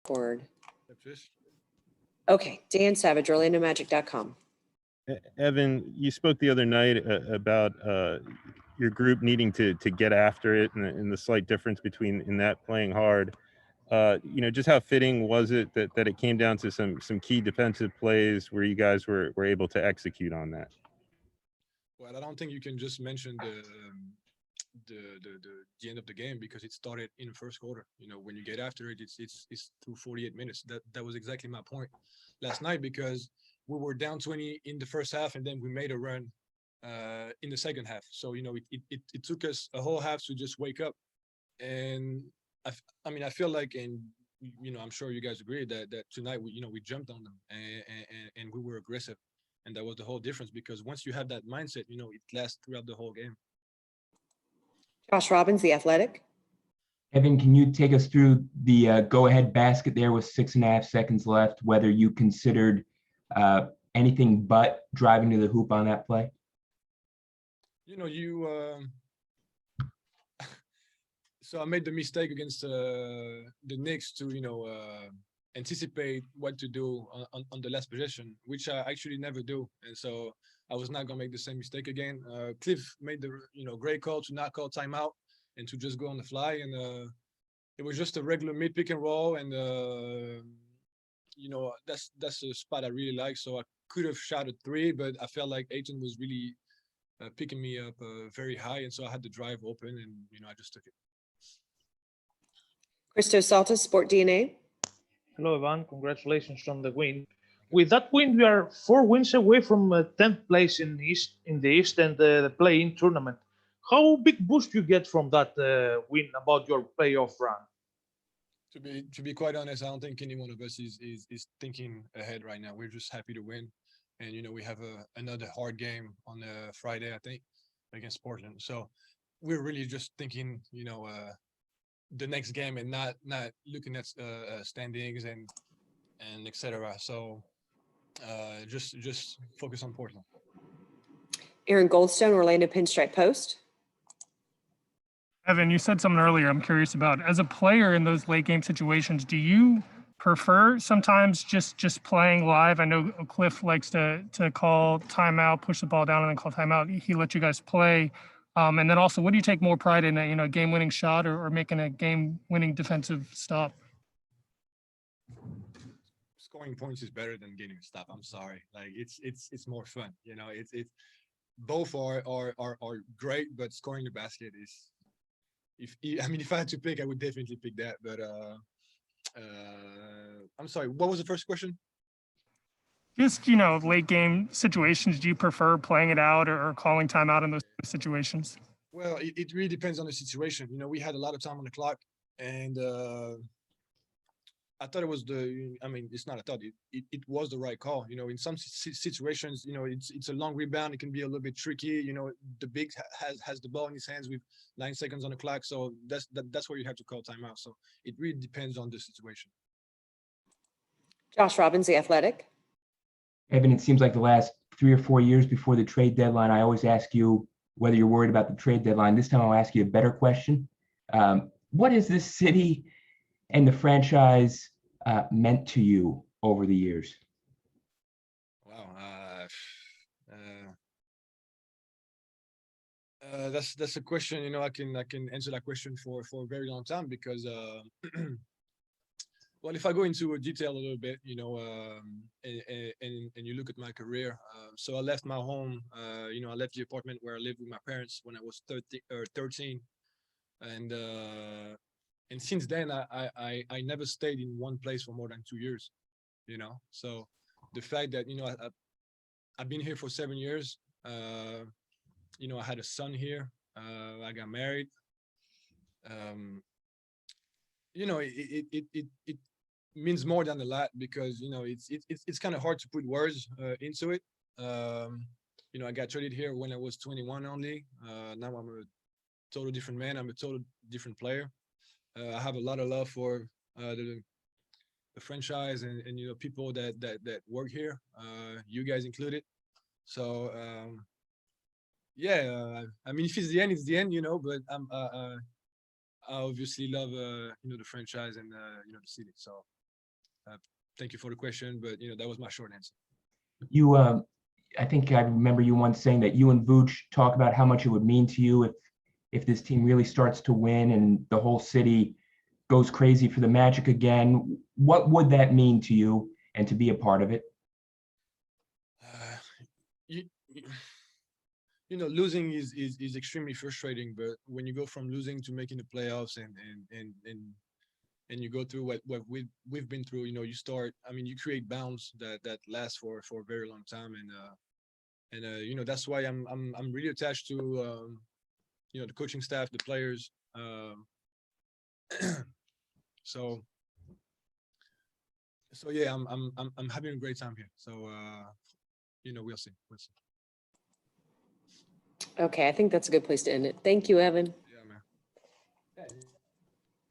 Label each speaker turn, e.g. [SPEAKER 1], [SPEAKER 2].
[SPEAKER 1] Forward.
[SPEAKER 2] Fish.
[SPEAKER 1] Okay, Dan Savage, OrlandoMagic.com.
[SPEAKER 3] Evan, you spoke the other night about your group needing to get after it, and the slight difference between in that playing hard. Just how fitting was it that it came down to some key defensive plays where you guys were able to execute on that?
[SPEAKER 2] Well, I don't think you can just mention the end of the game because it started in the first quarter. When you get after it, it's through 48 minutes. That was exactly my point last night, because we were down 20 in the first half, and then we made a run in the second half. So it took us a whole half to just wake up. And I feel like, and I'm sure you guys agree that tonight we jumped on them and we were aggressive, and that was the whole difference, because once you have that mindset, it lasts throughout the whole game.
[SPEAKER 1] Josh Robbins, The Athletic.
[SPEAKER 4] Evan, can you take us through the go-ahead basket there with 6.5 seconds left, whether you considered anything but driving to the hoop on that play?
[SPEAKER 2] So I made the mistake against the Knicks to, anticipate what to do on the last possession, which I actually never do. And so I was not going to make the same mistake again. Cliff made the, great call to not call timeout and to just go on the fly. And it was just a regular mid pick and roll. And, that's a spot I really like. So I could have shot a 3, but I felt like Ayton was really picking me up very high. And so I had the drive open, and, I just took it.
[SPEAKER 1] Christos Saltis, Sport DNA.
[SPEAKER 5] Hello, Evan. Congratulations on the win. With that win, we are 4 wins away from 10th place in the East and the play-in tournament. How big boost you get from that win about your playoff run?
[SPEAKER 2] To be quite honest, I don't think any one of us is thinking ahead right now. We're just happy to win, and we have another hard game on Friday, I think, against Portland. So we're really just thinking, the next game, and not looking at standings and etc. So just focus on Portland.
[SPEAKER 1] Aaron Goldstone, Orlando Pinstripe Post.
[SPEAKER 6] Evan, you said something earlier I'm curious about. As a player in those late game situations, do you prefer sometimes just playing live? I know Cliff likes to call timeout, push the ball down, and then call timeout. He let you guys play. And then also, what do you take more pride in, a game-winning shot or making a game-winning defensive stop?
[SPEAKER 2] Scoring points is better than getting a stop. I'm sorry, like it's more fun. It's both are great, but scoring the basket is. If I had to pick, I would definitely pick that. But I'm sorry. What was the first question?
[SPEAKER 6] Just, late game situations, do you prefer playing it out or calling timeout in those situations?
[SPEAKER 2] Well, it really depends on the situation. We had a lot of time on the clock, and I thought it was it's not I thought it was the right call. In some situations, it's a long rebound. It can be a little bit tricky. The big has the ball in his hands with 9 seconds on the clock. So that's where you have to call timeout. So it really depends on the situation.
[SPEAKER 1] Josh Robbins, The Athletic.
[SPEAKER 4] Evan, it seems like the last 3 or 4 years before the trade deadline, I always ask you whether you're worried about the trade deadline. This time I'll ask you a better question. What is this city and the franchise meant to you over the years?
[SPEAKER 2] Wow, that's a question. I can answer that question for a very long time, because well, if I go into detail a little bit, and you look at my career, so I left my home. I left the apartment where I lived with my parents when I was 13, and since then I never stayed in one place for more than 2 years. So the fact that I've been here for 7 years. I had a son here. I got married. It means more than a lot, because it's kind of hard to put words into it. I got traded here when I was 21 only. Now I'm a total different man. I'm a total different player. I have a lot of love for the franchise and people that work here, you guys included. So if it's the end, it's the end, but I obviously love the franchise and the city. So Thank you for the question, but that was my short answer.
[SPEAKER 4] You, I think I remember you once saying that you and Vooch talk about how much it would mean to you if this team really starts to win and the whole city goes crazy for the Magic again. What would that mean to you and to be a part of it?
[SPEAKER 2] Losing is extremely frustrating, but when you go from losing to making the playoffs and you go through what we've been through, you start. I mean, you create bounds that last for a very long time, and that's why I'm really attached to the coaching staff, the players. So yeah, I'm having a great time here. So we'll see.
[SPEAKER 1] Okay, I think that's a good place to end it. Thank you, Evan.
[SPEAKER 2] Yeah, man.